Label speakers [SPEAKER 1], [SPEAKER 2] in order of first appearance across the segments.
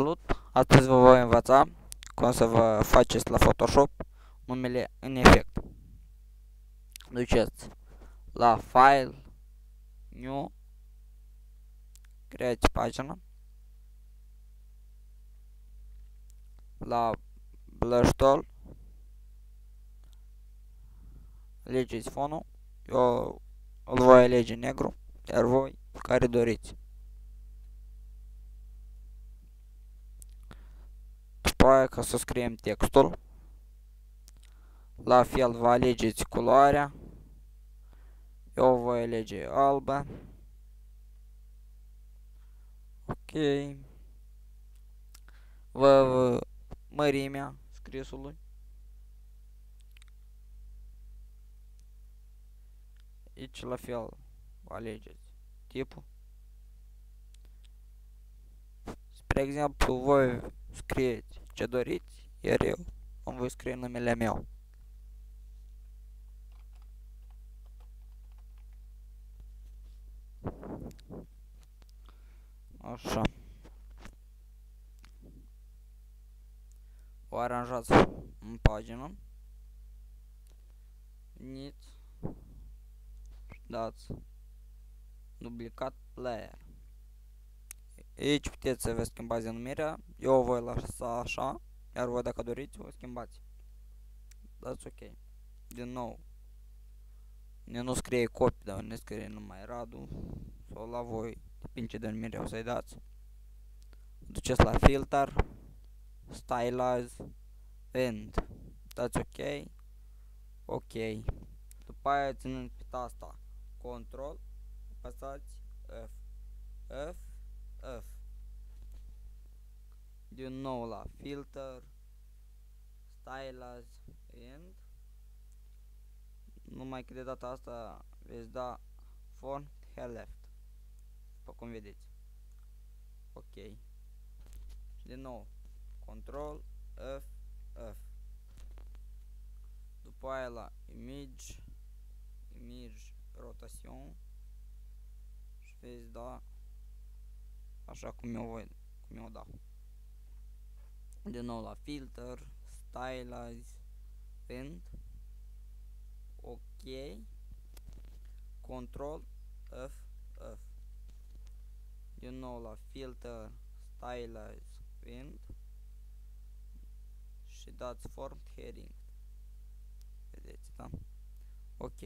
[SPEAKER 1] Salut! Astăzi vă voi învăța cum să vă faceți la Photoshop numele în efect. Duceți la File, New, creați pagina, la Blush Tool, alegeți fonul, eu îl voi alege negru, iar voi care doriți. După aia, ca să scriem textul, la fel vă alegeți culoarea, eu voi alege albă. Ok. Vă mărimea scrisului. Aici la fel vă alegeți tipul. Spre exemplu, voi scrieți ce doriți, iar eu îmi voi scrie numele meu. Așa. O aranjați în pagină. Veniți. Dați duplicat layer. Aici puteți să vă schimbați denumirea. Eu o voi lăsa așa. Iar voi dacă doriți, o schimbați. Dați ok. Din nou. Nu scrie copii, dar ne scrie numai Radu. Sau la voi. Depinde ce denumire o să-i dați. Duceți la filter. Stylize. End. Dați ok. Ok. După aia, ținând pe tasta Control, apăsați F. F. F. Din nou la filter. Stylize. End. Numai că de data asta veți da font left. După cum vedeți. Ok. Și din nou Control F. F. După aia la image rotation și veți da așa cum eu dau. Din nou la filter, stylize, end, ok, control F, F. Din nou la filter, stylize, end și dați form heading. Vedeți, da? Ok.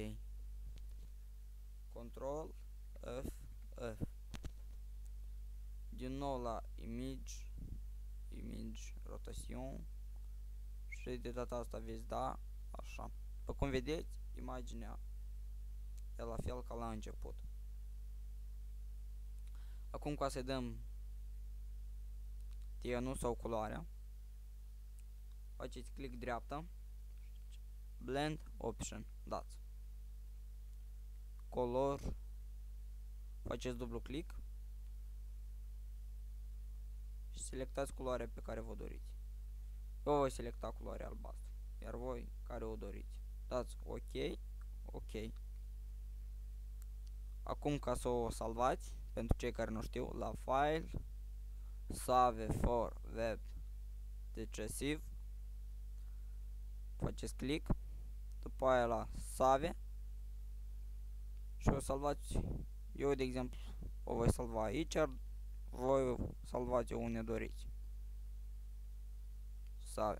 [SPEAKER 1] Control F, F. Din nou la image rotation și de data asta veți da așa. După cum vedeți, imaginea e la fel ca la început. Acum ca să dăm tenul sau culoarea, faceți click dreapta, blend option, dați color, faceți dublu click și selectați culoarea pe care vă doriți. Eu voi selecta culoarea albastră, iar voi care o doriți. Dați ok, ok. Acum ca să o salvați, pentru cei care nu știu, la File, Save for Web Decisive, faceți click, după aia la Save și o salvați. Eu de exemplu o voi salva aici, iar voi salvați-o unde doriți. Save.